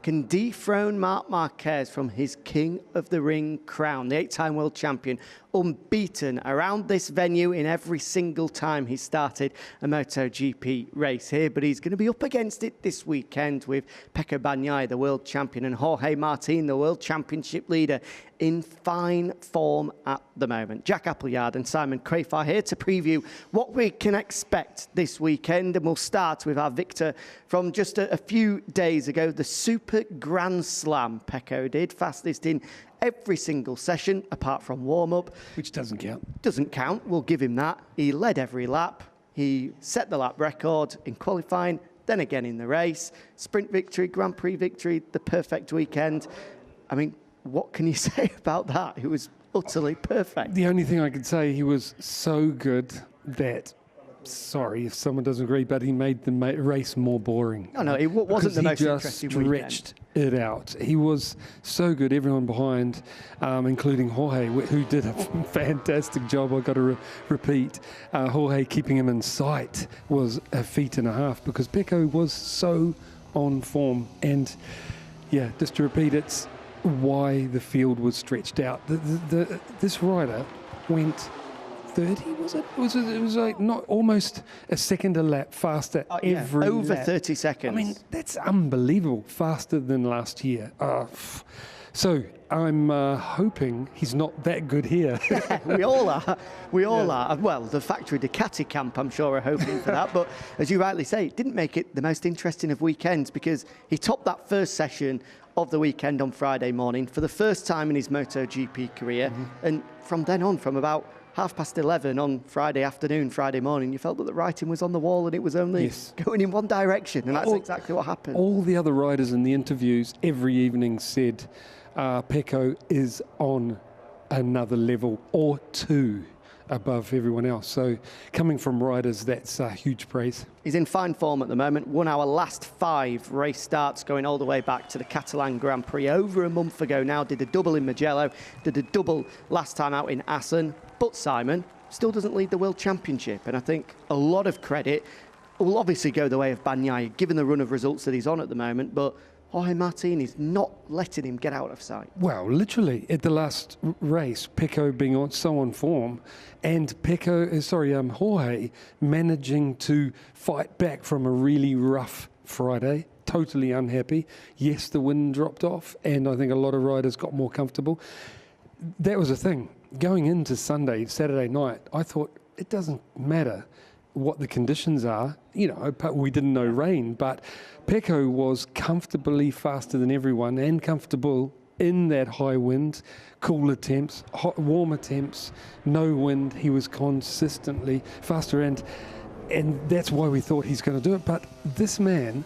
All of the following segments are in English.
can dethrone Marc Marquez from his King of the Ring crown. The 8-time world champion, unbeaten around this venue in every single time he started a MotoGP race here. But he's going to be up against it this weekend with Pecco Bagnaia, the world champion, and Jorge Martin, the world championship leader, in fine form at the moment. Jack Appleyard and Simon Crayf are here to preview what we can expect this weekend. And we'll start with our victor from just a few days ago, the Super Grand Slam Pecco did, fastest in every single session apart from warm-up. Which doesn't count. Doesn't count, we'll give him that. He led every lap. He set the lap record in qualifying, then again in the race. Sprint victory, Grand Prix victory, the perfect weekend. I mean, what can you say about that? It was utterly perfect. The only thing I could say, he was so good that, sorry if someone doesn't agree, but he made the race more boring. No, it wasn't the most interesting weekend. He just stretched it out. He was so good, everyone behind, including Jorge, who did a fantastic job, I've got to repeat. Jorge keeping him in sight was a feat and a half because Pecco was so on form. And yeah, just to repeat, it's why the field was stretched out. This rider went 30, was it? It was like not almost a second a lap faster every over lap. 30 seconds. I mean, that's unbelievable, faster than last year. So I'm hoping he's not that good here. We all are. We all are. Well, the factory Ducati camp, I'm sure, are hoping for that. But as you rightly say, it didn't make it the most interesting of weekends because he topped that first session of the weekend on Friday morning for the first time in his MotoGP career. And from then on, from about 11:30 on Friday afternoon, Friday morning, you felt that the writing was on the wall and it was only going in one direction. And that's exactly what happened. All the other riders in the interviews every evening said Pecco is on another level or two above everyone else. So coming from riders, that's huge praise. He's in fine form at the moment. Won our last 5 race starts going all the way back to the Catalan Grand Prix over a month ago now. Did a double in Mugello, did a double last time out in Assen. But Simon still doesn't lead the World Championship. And I think a lot of credit will obviously go the way of Bagnaia, given the run of results that he's on at the moment. But Jorge Martin is not letting him get out of sight. Well, literally, at the last race, Pecco being so on form, and Jorge managing to fight back from a really rough Friday, totally unhappy. Yes, the wind dropped off, and I think a lot of riders got more comfortable. That was the thing. Going into Saturday night, I thought it doesn't matter what the conditions are. You know, we didn't know rain, but Pecco was comfortably faster than everyone and comfortable in that high wind, cooler temps, warmer temps, no wind. He was consistently faster, and that's why we thought he's going to do it. But this man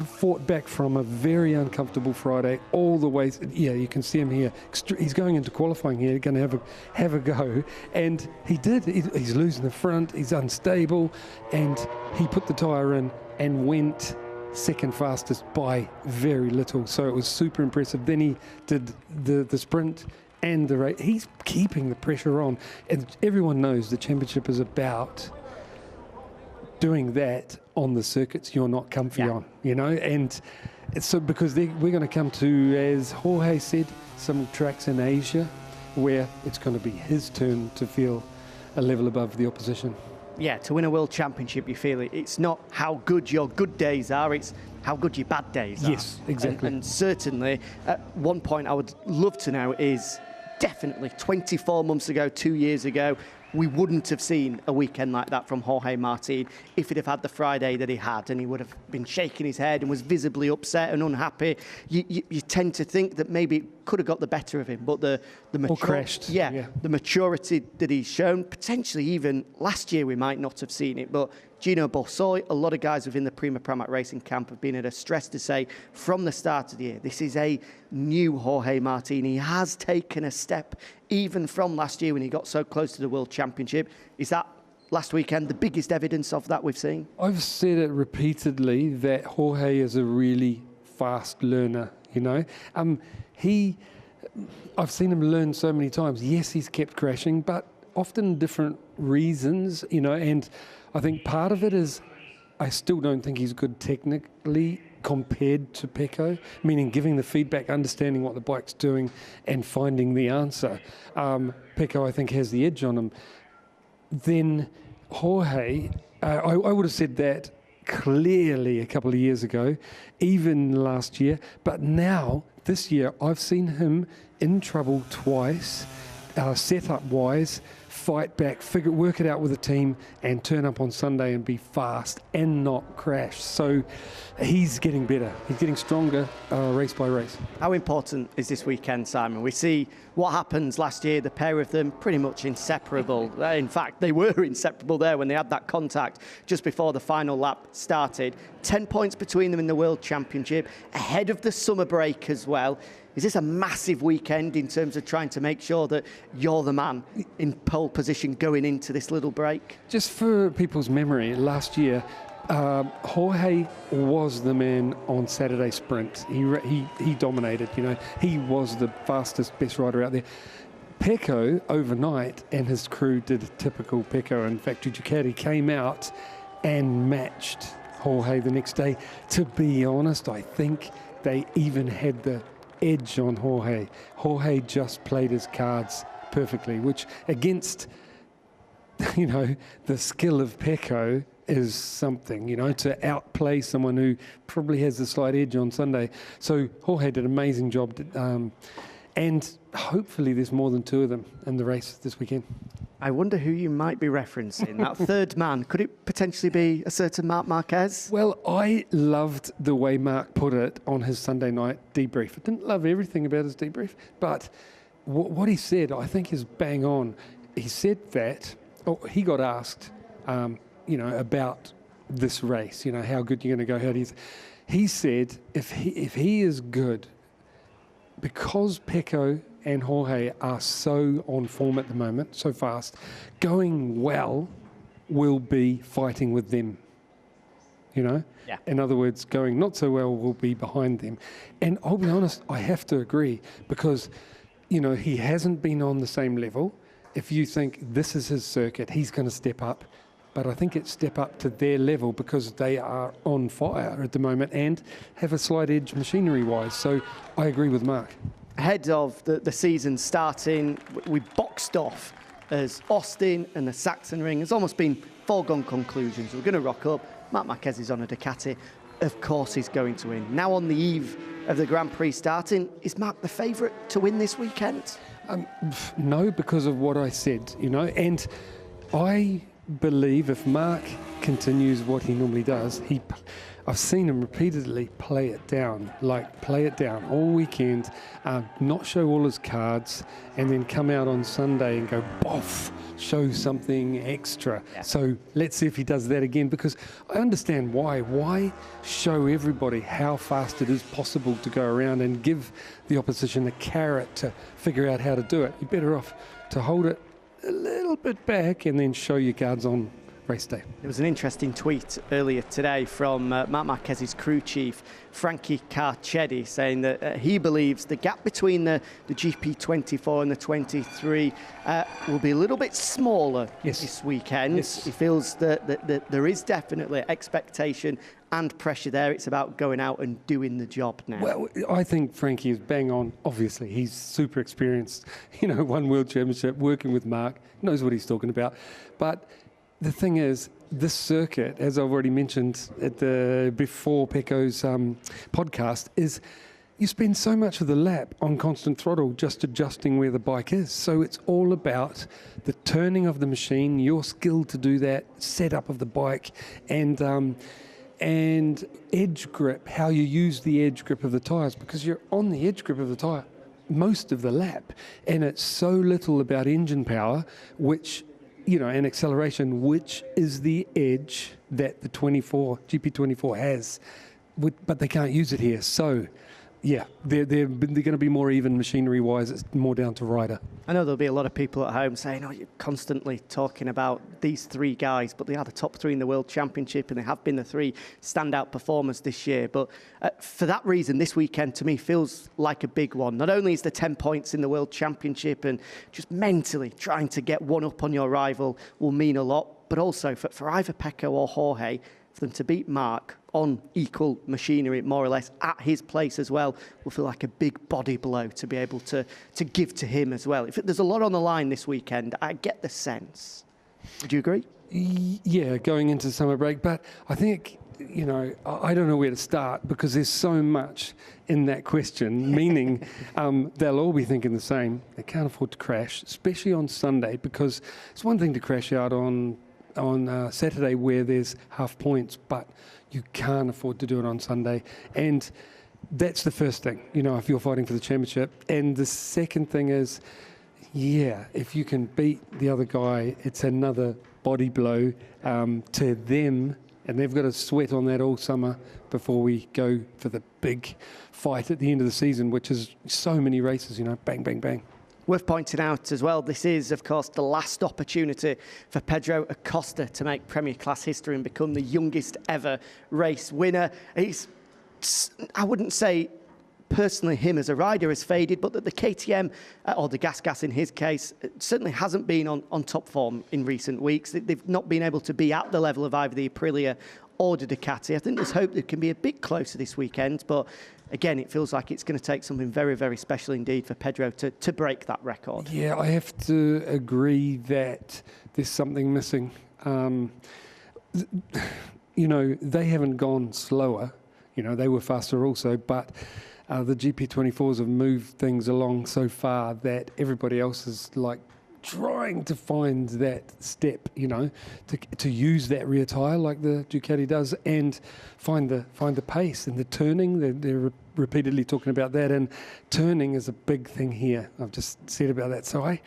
fought back from a very uncomfortable Friday all the way. Yeah, you can see him here. He's going into qualifying here, going to have a go, and he did. He's losing the front. He's unstable, and he put the tyre in and went second fastest by very little. So it was super impressive. Then he did the sprint and the race. He's keeping the pressure on, and everyone knows the championship is about doing that on the circuits you're not comfy on, you know, and so because we're going to come to, as Jorge said, some tracks in Asia where it's going to be his turn to feel a level above the opposition. Yeah, to win a world championship, you feel it's not how good your good days are, it's how good your bad days are. Yes, exactly. And certainly, at one point I would love to know is definitely 24 months ago, 2 years ago, we wouldn't have seen a weekend like that from Jorge Martin if he'd have had the Friday that he had, and he would have been shaking his head and was visibly upset and unhappy. You tend to think that maybe it could have got the better of him, but the crashed. Yeah, the maturity that he's shown, potentially even last year we might not have seen it, but Gino Borsoi, a lot of guys within the Prima Pramac Racing camp have been at a stress to say from the start of the year, this is a new Jorge Martin. He has taken a step even from last year when he got so close to the World Championship. Is that last weekend the biggest evidence of that we've seen? I've said it repeatedly that Jorge is a really fast learner, you know. I've seen him learn so many times. Yes, he's kept crashing, but often different reasons, you know, and I think part of it is I still don't think he's good technically, compared to Pecco, meaning giving the feedback, understanding what the bike's doing and finding the answer. Pecco, I think, has the edge on him. Then Jorge, I would have said that clearly a couple of years ago, even last year, but now, this year, I've seen him in trouble twice, setup-wise, fight back, work it out with the team, and turn up on Sunday and be fast and not crash. So he's getting better. He's getting stronger race by race. How important is this weekend, Simon? We see what happens last year, the pair of them pretty much inseparable. In fact, they were inseparable there when they had that contact just before the final lap started. 10 points between them in the World Championship, ahead of the summer break as well. Is this a massive weekend in terms of trying to make sure that you're the man in pole position going into this little break? Just for people's memory, last year, Jorge was the man on Saturday sprint. He dominated, He was the fastest, best rider out there. Pecco, overnight, and his crew did a typical Pecco. In fact, Ducati came out and matched Jorge the next day. To be honest, I think they even had the edge on Jorge. Jorge just played his cards perfectly, which against, the skill of Pecco is something, to outplay someone who probably has a slight edge on Sunday. So Jorge did an amazing job. And hopefully there's more than two of them in the race this weekend. I wonder who you might be referencing. That third man, could it potentially be a certain Marc Marquez? Well, I loved the way Mark put it on his Sunday night debrief. I didn't love everything about his debrief, but what he said, I think, is bang on. He said that, he got asked, about this race, how good you're going to go. He said if he is good, because Pecco and Jorge are so on form at the moment, so fast, going well will be fighting with them, Yeah. In other words, going not so well will be behind them. And I'll be honest, I have to agree, because, he hasn't been on the same level. If you think this is his circuit, he's going to step up. But I think it's step up to their level, because they are on fire at the moment and have a slight edge machinery-wise. So I agree with Mark. Ahead of the season starting, we boxed off as Austin and the Sachsenring. It's almost been foregone conclusions. We're going to rock up. Marc Marquez is on a Ducati. Of course he's going to win. Now on the eve of the Grand Prix starting, is Marc the favourite to win this weekend? No, because of what I said, and I believe if Mark continues what he normally does, I've seen him repeatedly play it down all weekend, not show all his cards, and then come out on Sunday and go, boff, show something extra. Yeah. So let's see if he does that again, because I understand why. Why show everybody how fast it is possible to go around and give the opposition a carrot to figure out how to do it? You're better off to hold it a little bit back and then show your cards on race day. There was an interesting tweet earlier today from Marc Marquez's crew chief, Frankie Carcetti, saying that he believes the gap between the GP24 and the 23 will be a little bit smaller this weekend. Yes. He feels that there is definitely expectation and pressure there. It's about going out and doing the job now. Well, I think Frankie is bang on. Obviously, he's super experienced, won World Championship, working with Mark, knows what he's talking about. But the thing is, this circuit, as I've already mentioned before Pecco's podcast, is you spend so much of the lap on constant throttle just adjusting where the bike is. So it's all about the turning of the machine, your skill to do that, setup of the bike, and edge grip, how you use the edge grip of the tyres, because you're on the edge grip of the tyre most of the lap. And it's so little about engine power, which and acceleration, which is the edge that the GP24 has, but they can't use it here. So, yeah, they're going to be more even machinery-wise. It's more down to rider. I know there'll be a lot of people at home saying, you're constantly talking about these three guys, but they are the top three in the World Championship, and they have been the three standout performers this year. But for that reason, this weekend, to me, feels like a big one. Not only is the 10 points in the World Championship, and just mentally trying to get one up on your rival will mean a lot, but also for either Pecco or Jorge, for them to beat Marc on equal machinery, more or less, at his place as well, will feel like a big body blow to be able to give to him as well. If there's a lot on the line this weekend, I get the sense. Would you agree? Yeah, going into summer break, but I think, you know, I don't know where to start because there's so much in that question, meaning they'll all be thinking the same. They can't afford to crash, especially on Sunday, because it's one thing to crash out on Saturday where there's half points, but you can't afford to do it on Sunday. And that's the first thing, you know, if you're fighting for the championship. And the second thing is, yeah, if you can beat the other guy, it's another body blow to them. And they've got to sweat on that all summer before we go for the big fight at the end of the season, which is so many races, you know, bang, bang, bang. Worth pointing out as well, this is, of course, the last opportunity for Pedro Acosta to make Premier Class history and become the youngest ever race winner. I wouldn't say personally him as a rider has faded, but that the KTM, or the Gas in his case, certainly hasn't been on top form in recent weeks. They've not been able to be at the level of either the Aprilia or the Ducati. I think there's hope they can be a bit closer this weekend, but again, it feels like it's going to take something very, very special indeed for Pedro to break that record. Yeah, I have to agree that there's something missing. You know, they haven't gone slower. You know, they were faster also, but the GP24s have moved things along so far that everybody else is like trying to find that step, you know, to use that rear tyre like the Ducati does and find the pace and the turning. They're repeatedly talking about that, and turning is a big thing here. I've just said about that. So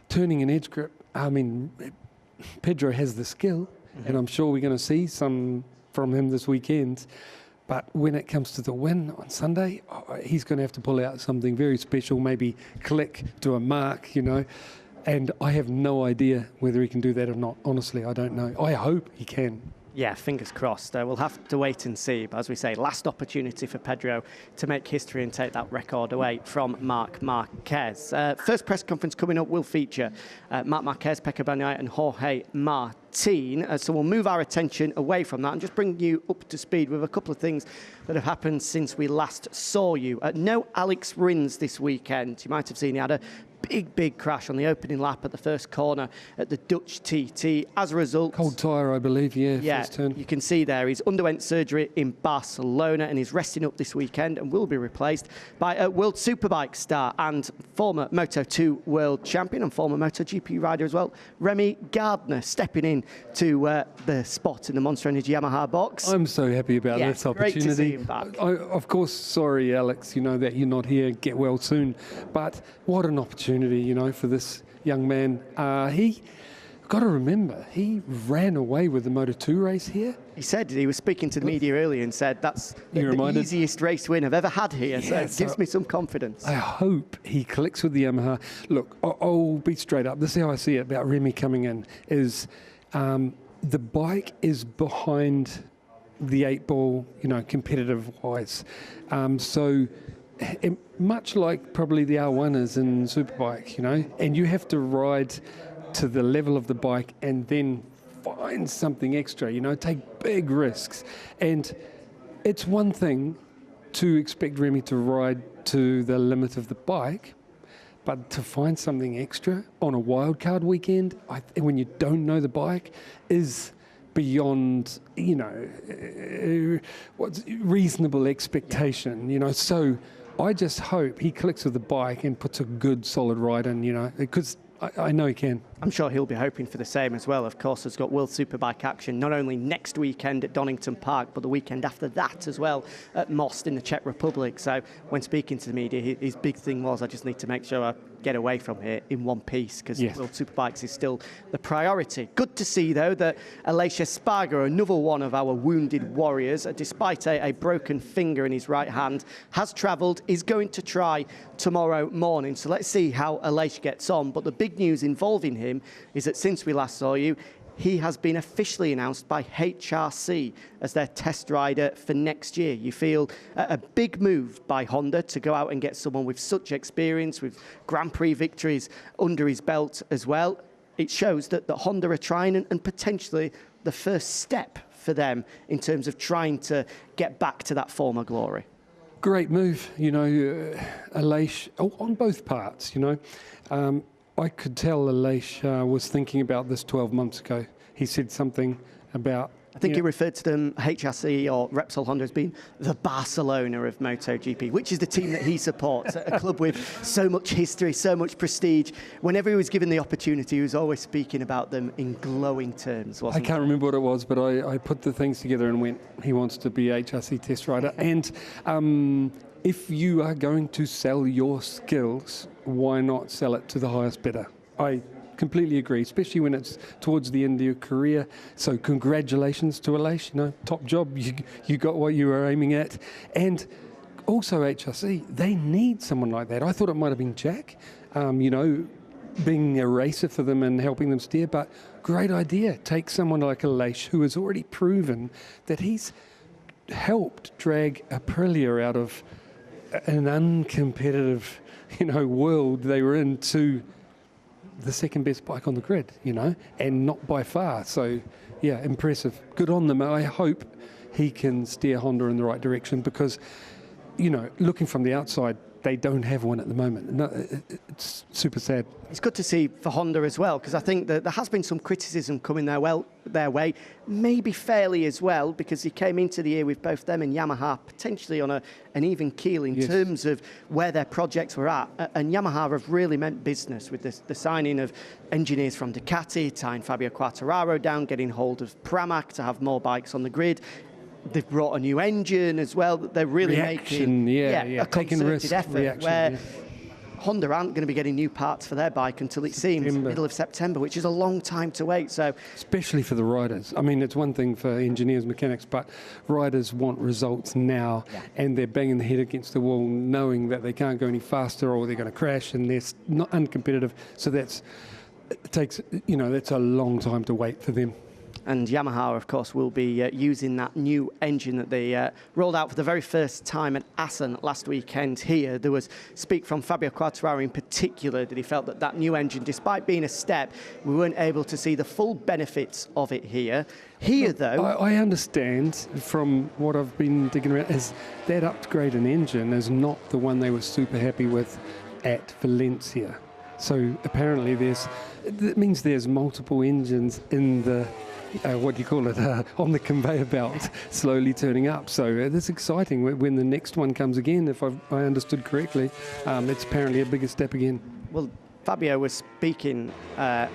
turning and edge grip, I mean, Pedro has the skill, and I'm sure we're going to see some from him this weekend. But when it comes to the win on Sunday, he's going to have to pull out something very special, maybe click to a mark, you know. And I have no idea whether he can do that or not. Honestly, I don't know. I hope he can. Yeah, fingers crossed. We'll have to wait and see. But as we say, last opportunity for Pedro to make history and take that record away from Marc Marquez. First press conference coming up will feature Marc Marquez, Pecco Bagnaia and Jorge Martin. So we'll move our attention away from that and just bring you up to speed with a couple of things that have happened since we last saw you. No Alex Rins this weekend. You might have seen he had a big crash on the opening lap at the first corner at the Dutch TT. As a result... Cold tyre, I believe, first turn. You can see there he's underwent surgery in Barcelona and he's resting up this weekend and will be replaced by a World Superbike star and former Moto2 World Champion and former MotoGP rider as well, Remy Gardner, stepping in to the spot in the Monster Energy Yamaha box. I'm so happy about this opportunity. Great to see him back. Of course, sorry, Alex, you know that you're not here. Get well soon. But what an opportunity, you know, for this young man. Got to remember, he ran away with the Moto2 race here. He said he was speaking to the media earlier and said that's the easiest race win I've ever had here. Yeah, so it gives me some confidence. I hope he clicks with the Yamaha. Look, I'll be straight up. This is how I see it about Remy coming in, is the bike is behind the 8-ball, you know, competitive-wise. So much like probably the R1 is in Superbike, you know, and you have to ride to the level of the bike and then find something extra, you know, take big risks. And it's one thing to expect Remy to ride to the limit of the bike, but to find something extra on a wildcard weekend, when you don't know the bike, is beyond, you know, what's reasonable expectation, you know. So I just hope he clicks with the bike and puts a good solid ride in, you know, because I know he can. I'm sure he'll be hoping for the same as well. Of course, has got World Superbike action not only next weekend at Donington Park, but the weekend after that as well at Most in the Czech Republic. So when speaking to the media, his big thing was, I just need to make sure I get away from here in one piece, because World Superbikes is still the priority. Good to see, though, that Aleix Espargaro, another one of our wounded warriors, despite a broken finger in his right hand, has travelled, is going to try tomorrow morning. So let's see how Aleix gets on. But the big news involving him is that since we last saw you, he has been officially announced by HRC as their test rider for next year. You feel a big move by Honda to go out and get someone with such experience, with Grand Prix victories under his belt as well. It shows that Honda are trying and potentially the first step for them in terms of trying to get back to that former glory? Great move, Aleix, on both parts, I could tell Aleix was thinking about this 12 months ago. He said something about... I think he referred to them, HRC or Repsol Honda, as being the Barcelona of MotoGP, which is the team that he supports, a club with so much history, so much prestige. Whenever he was given the opportunity, he was always speaking about them in glowing terms, wasn't he? I can't remember what it was, but I put the things together and went, he wants to be HRC test rider. And if you are going to sell your skills, why not sell it to the highest bidder? I completely agree, especially when it's towards the end of your career. So congratulations to Aleix, top job. You got what you were aiming at. And also HRC, they need someone like that. I thought it might have been Jack, being a racer for them and helping them steer, but great idea. Take someone like Aleix, who has already proven that he's helped drag Aprilia out of an uncompetitive, world they were in to the second best bike on the grid, and not by far. So, yeah, impressive. Good on them. I hope he can steer Honda in the right direction because, looking from the outside, they don't have one at the moment. No, it's super sad. It's good to see for Honda as well, because I think that there has been some criticism coming their way, maybe fairly as well, because he came into the year with both them and Yamaha potentially on an even keel in terms of where their projects were at. And Yamaha have really meant business with the signing of engineers from Ducati, tying Fabio Quartararo down, getting hold of Pramac to have more bikes on the grid. They've brought a new engine as well. They're really making a concerted effort where Honda aren't going to be getting new parts for their bike until it seems middle of September, which is a long time to wait. So, especially for the riders. I mean, it's one thing for engineers, mechanics, but riders want results now, and they're banging the head against the wall, knowing that they can't go any faster or they're going to crash, and they're not uncompetitive. So that's a long time to wait for them. And Yamaha, of course, will be using that new engine that they rolled out for the very first time at Assen last weekend here. There was speak from Fabio Quartararo in particular that he felt that new engine, despite being a step, we weren't able to see the full benefits of it here. Though... I understand from what I've been digging around is that upgrade in engine is not the one they were super happy with at Valencia. So apparently that means there's multiple engines in the... on the conveyor belt, slowly turning up. So that's exciting. When the next one comes again, if I understood correctly, it's apparently a bigger step again. Well, Fabio was speaking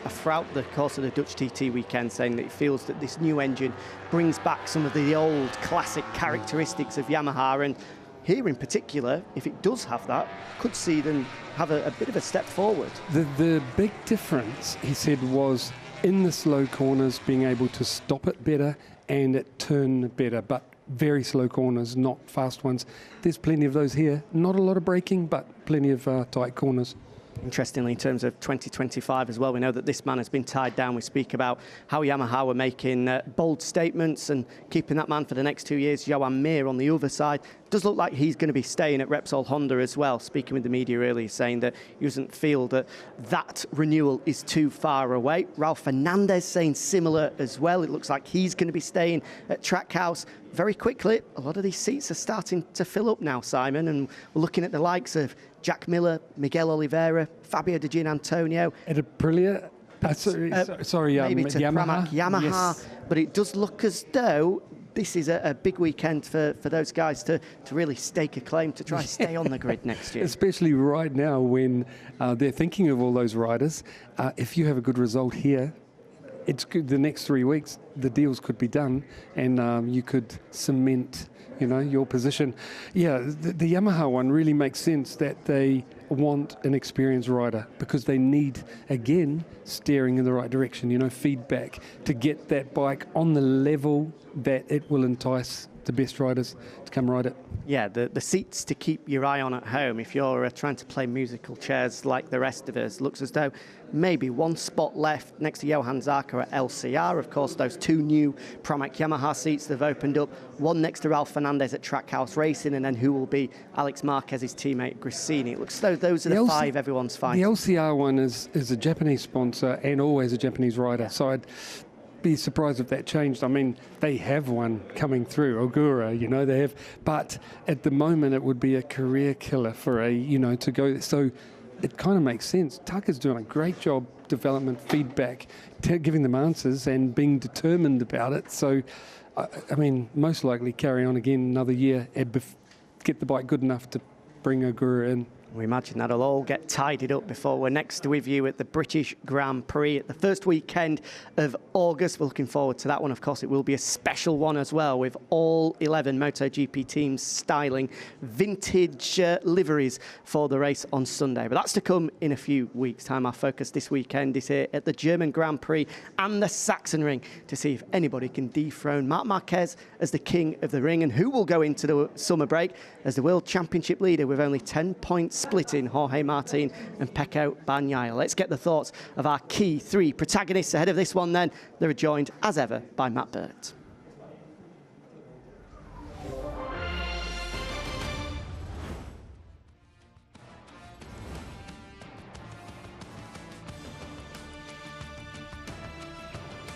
throughout the course of the Dutch TT weekend, saying that he feels that this new engine brings back some of the old classic characteristics of Yamaha, and here in particular, if it does have that, could see them have a bit of a step forward. The big difference, he said, was in the slow corners being able to stop it better and it turn better, but very slow corners, not fast ones. There's plenty of those here. Not a lot of braking, but plenty of tight corners. Interestingly, in terms of 2025 as well, we know that this man has been tied down. We speak about how Yamaha were making bold statements and keeping that man for the next 2 years. Johan Mir on the other side. Does look like he's going to be staying at Repsol Honda as well. Speaking with the media earlier, saying that he doesn't feel that renewal is too far away. Ralph Fernandez saying similar as well. It looks like he's going to be staying at Trackhouse. Very quickly, a lot of these seats are starting to fill up now, Simon, and we're looking at the likes of Jack Miller, Miguel Oliveira, Fabio De Gianantonio. At Aprilia? Maybe to Yamaha. Yamaha, yes. But it does look as though this is a big weekend for those guys to really stake a claim to try and stay on the grid next year. Especially right now when they're thinking of all those riders. If you have a good result here, it's good. The next 3 weeks, the deals could be done, and you could cement, your position. Yeah, the Yamaha one really makes sense that they want an experienced rider because they need, again, steering in the right direction, feedback to get that bike on the level that it will entice the best riders to come ride it. Yeah, the seats to keep your eye on at home. If you're trying to play musical chairs like the rest of us, looks as though maybe one spot left next to Johan Zarco at LCR. Of course, those two new Pramac Yamaha seats they've opened up. One next to Ralph Fernandez at Trackhouse Racing, and then who will be Alex Marquez's teammate Gresini. It looks as though those are the five everyone's fighting. The LCR one is a Japanese sponsor and always a Japanese rider. So be surprised if that changed. I mean, they have one coming through, Ogura, they have. But at the moment, it would be a career killer for to go. So it kind of makes sense. Tucker's doing a great job, development, feedback, giving them answers and being determined about it. So, I mean, most likely carry on again another year and get the bike good enough to bring Ogura in. We imagine that'll all get tidied up before we're next with you at the British Grand Prix at the first weekend of August. We're looking forward to that one. Of course, it will be a special one as well, with all 11 MotoGP teams styling vintage liveries for the race on Sunday. But that's to come in a few weeks' time. Our focus this weekend is here at the German Grand Prix and the Sachsenring to see if anybody can dethrone Marc Marquez as the king of the ring, and who will go into the summer break as the World Championship leader with only 10 points splitting Jorge Martin and Pecco Bagnaia. Let's get the thoughts of our key three protagonists ahead of this one then. They're joined, as ever, by Matt Burt.